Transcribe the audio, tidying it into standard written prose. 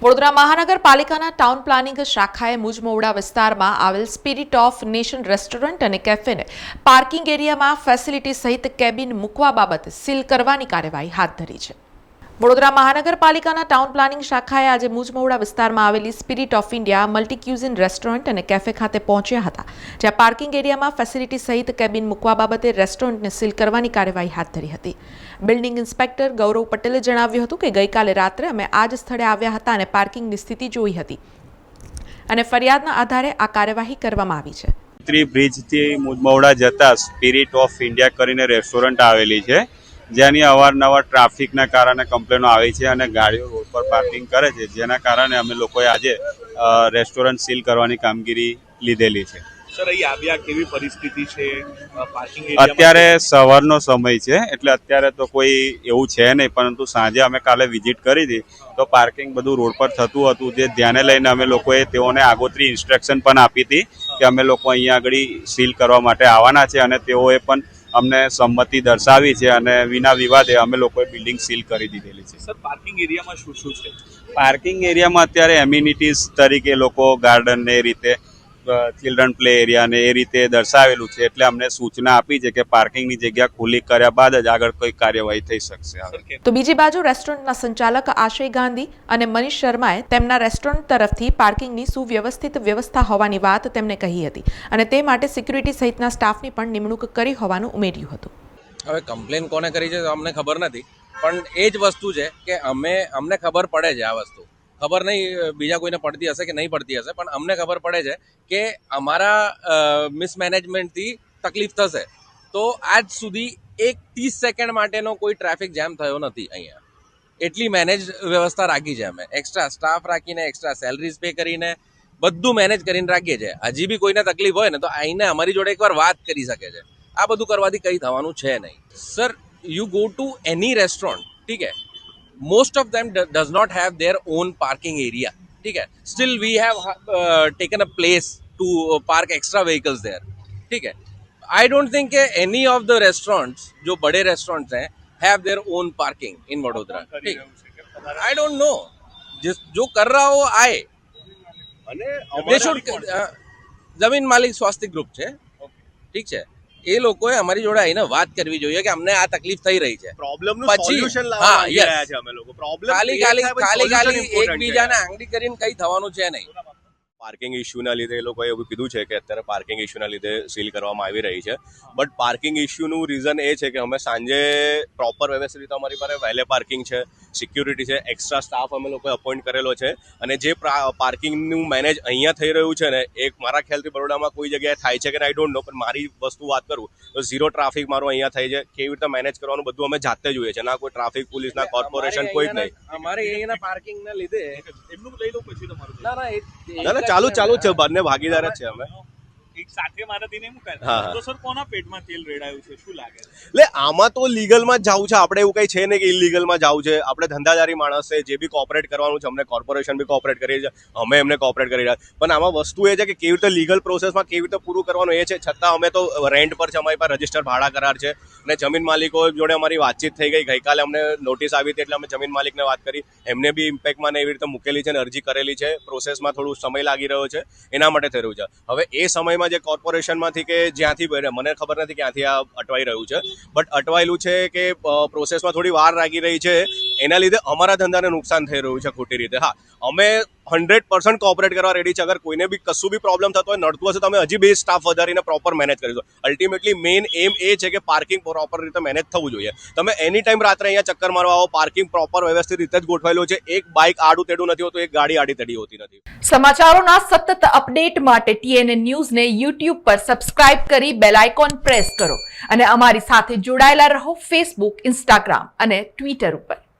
વડોદરા મહાનગરપાલિકાના town planning શાખાએ મુજમોવડા વિસ્તારમાં આવેલ સ્પિરિટ ઓફ નેશન રેસ્ટોરન્ટ અને કેફેને પાર્કિંગ એરિયામાં ફેસિલિટી સહિત કેબિન મૂકવા બાબતે સીલ કરવાની કાર્યવાહી હાથ ધરી છે. વડોદરા મહાનગરપાલિકાના ટાઉન પ્લાનિંગ શાખાએ આજે મુજમોવડા વિસ્તારમાં આવેલી spirit of India multi cuisine restaurant અને કેફે ખાતે પહોંચ્યા હતા, જ્યાં પાર્કિંગ એરિયામાં ફેસિલિટી સહિત કેબિન મૂકવા બાબતે રેસ્ટોરન્ટને સીલ કરવાની કાર્યવાહી હાથ ધરી હતી. બિલ્ડિંગ ઇન્સ્પેક્ટર ગૌરવ પટેલે જણાવ્યું હતું કે ગઈકાલે રાત્રે અમે આ જ સ્થળે આવ્યા હતા અને પાર્કિંગની સ્થિતિ જોઈ હતી અને ફરિયાદના આધારે આ કાર્યવાહી કરવામાં આવી છે. બ્રિજથી મુજમોવડા જતા સ્પિરિટ ઓફ ઇન્ડિયા કરીને રેસ્ટોરન્ટ આવેલી છે, જેની અવારનવાર ટ્રાફિકના કારણે કમ્પ્લેનો આવી છે અને ગાડીઓ રોડ પર પાર્કિંગ કરે છે, જેના કારણે અમે લોકોએ આજે રેસ્ટોરન્ટ સીલ કરવાની કામગીરી લીધેલી છે. સર, અહીં આવ્યા કેવી પરિસ્થિતિ છે? પાર્કિંગ અત્યારે સવારનો સમય છે એટલે અત્યારે તો કોઈ એવું છે નહીં, પરંતુ સાંજે અમે કાલે વિઝિટ કરી હતી તો પાર્કિંગ બધું રોડ પર થતું હતું, જે ધ્યાને લઈને અમે લોકોએ તેઓને આગોતરી ઇન્સ્ટ્રક્શન પણ આપી હતી કે અમે લોકો અહીંયા આગળ સીલ કરવા માટે આવવાના છે અને તેઓએ પણ અમને સંમતિ દર્શાવી છે અને વિના વિવાદે અમે લોકોએ બિલ્ડિંગ સીલ કરી દીધેલી છે. સર, પાર્કિંગ એરિયામાં શું શું છે? પાર્કિંગ એરિયામાં અત્યારે એમ્યુનિટીઝ તરીકે લોકો ગાર્ડન ને એ રીતે ચિલ્ડ્રન પ્લે એરિયા ને એ રીતે દર્શાવેલું છે, એટલે અમને સૂચના આપી છે કે પાર્કિંગની જગ્યા ખુલ્લી કર્યા બાદ જ આગળ કોઈ કાર્યવાહી થઈ શકશે. તો બીજી બાજુ રેસ્ટોરન્ટના સંચાલક આશય ગાંધી અને મનીષ શર્માએ તેમના રેસ્ટોરન્ટ તરફથી પાર્કિંગની સુવ્યવસ્થિત વ્યવસ્થા હોવાની વાત તેમણે કહી હતી અને તે માટે સિક્યુરિટી સહિતના સ્ટાફની પણ નિમણૂક કરી હોવાનું ઉમેર્યું હતું. હવે કમ્પ્લેન કોને કરી છે અમને ખબર નથી, પણ એ જ વસ્તુ છે કે અમને ખબર પડે છે, આ વસ્તુ ખબર નહીં બીજા કોઈને પડતી હશે કે નહીં પડતી હશે, પણ અમને ખબર પડે છે કે અમારા મિસમેનેજમેન્ટથી તકલીફ થશે. તો આજ સુધી 30 સેકન્ડ માટેનો કોઈ ટ્રાફિક જામ થયો નથી અહીંયા. એટલી મેનેજ વ્યવસ્થા રાખી છે અમે, એક્સ્ટ્રા સ્ટાફ રાખીને, એક્સ્ટ્રા સેલરીઝ પે કરીને બધું મેનેજ કરીને રાખીએ છીએ. હજી બી કોઈને તકલીફ હોય ને તો આઈને અમારી જોડે એકવાર વાત કરી શકે છે. આ બધું કરવાથી કંઈ થવાનું છે નહીં. Sir, you go to any restaurant, ઠીક હે, most of them does not have their own parking area, ठीक है, still we have taken a place to park extra vehicles there, ठीक है. I don't think any of the restaurants जो बड़े restaurants हैं have their own parking in Vadodara, ठीक. I don't know, जो कर रहा हो आए અને they should જમીન માલિક સ્વાસ્થ્ય ગ્રુપ છે, ઠીક છે, એ લોકોએ અમારી જોડે આવીને વાત કરવી જોઈએ કે અમને આ તકલીફ થઈ રહી છે. પ્રોબ્લેમનું સોલ્યુશન લાવવા આવી રહ્યા છે અમે લોકો. પ્રોબ્લેમ ખાલી એકબીજાને આંગળી કરીને કઈ થવાનું છે નહીં. પાર્કિંગ ઇશ્યુના લીધે એ લોકોએ એવું કીધું છે કે અત્યારે પાર્કિંગ ઇશ્યુના લીધે સીલ કરવામાં આવી રહી છે. બટ પાર્કિંગ ઇશ્યુનું રીઝન એ છે કે અમે સાંજે પ્રોપર વ્યવસ્થિત રીતે અમારી પાસે વેલે પાર્કિંગ છે, સિક્યુરિટી છે, એક્સ્ટ્રા સ્ટાફ અમે લોકોએ અપોઇન્ટ કરેલો છે અને જે પાર્કિંગનું મેનેજ અહીંયા થઈ રહ્યું છે ને, એક મારા ખ્યાલથી બરોડામાં કોઈ જગ્યાએ થાય છે કે આઈ ડોન્ટ નો, પણ મારી વસ્તુ વાત કરું તો ઝીરો ટ્રાફિક મારું અહીંયા થાય છે. કેવી રીતે મેનેજ કરવાનું બધું અમે જાતે જોઈએ છે, ના કોઈ ટ્રાફિક પોલીસ, ના કોર્પોરેશન, કોઈ જ નહીં. અમારે અહીંયાના પાર્કિંગના લીધે એમનું લઈ લો પછી તમારું. ના ચાલુ છે, બંને ભાગીદાર જ છે અમે. એક સાથે મારાથી નહીં મુકાય. હા. તો સર, કોના પેટમાં તેલ રેડાયું છે, શું લાગે છે? એટલે આમાં તો લીગલમાં જ જવું છે, આપણે એવું કંઈ છે નહીં કે ઇલીગલમાં જવું છે. આપણે ધંધાદારી માણસ છે, જે બી કોઓપરેટ કરવાનું છે, અમને કોર્પોરેશન બી કોઓપરેટ કરી છે, અમે એમને કોઓપરેટ કરી રહ્યા. પણ આમાં વસ્તુ એ છે કે કેવી રીતે લીગલ પ્રોસેસમાં કેવી રીતે પૂરું કરવાનું એ છે. છતાં અમે તો રેન્ટ પર છે, અમારી પાસે રજિસ્ટર ભાડા કરાર છે અને જમીન માલિકો જોડે અમારી વાતચીત થઈ ગઈ. ગઈકાલે અમને નોટિસ આવી હતી એટલે અમે જમીન માલિકને વાત કરી, એમને બી ઇમ્પેક્ટમાં ને એવી રીતે મૂકેલી છે અને અરજી કરેલી છે. પ્રોસેસમાં થોડું સમય લાગી રહ્યો છે, એના માટે થઈ રહ્યું છે. હવે એ સમયમાં જે કોર્પોરેશનમાંથી કે જ્યાંથી મને ખબર નથી ક્યાંથી આ અટવાઈ રહ્યું છે, બટ અટવાયેલું છે કે પ્રોસેસમાં થોડી વાર લાગી રહી છે, એના લીધે અમારા ધંધાને નુકસાન થઈ રહ્યું છે ખોટી રીતે. હા, અમે 100% કોઓપરેટ કરવા રેડી છે. અગર કોઈને બી કશું બી પ્રોબ્લેમ થતો હોય, નડતું હશે તો અમે હજી બે સ્ટાફ વધારીને પ્રોપર મેનેજ કરીશું. અલ્ટિમેટલી મેઇન એમ એ છે કે પાર્કિંગ પ્રોપર રીતે મેનેજ થવું જોઈએ. તમે એની ટાઈમ રાત્રે અહીંયા ચક્કર મારવા આવો, પાર્કિંગ પ્રોપર વ્યવસ્થિત રીતે જ ગોઠવાયેલું છે. એક બાઇક આડું તેડું નથી હોતું, એક ગાડી આડી તેડી હોતી નથી. સમાચારોના સતત અપડેટ માટે TNN ન્યૂઝને YouTube પર સબસ્ક્રાઇબ કરી બેલ આઇકોન પ્રેસ કરો અને અમારી સાથે જોડાયેલા રહો Facebook, Instagram અને Twitter ઉપર.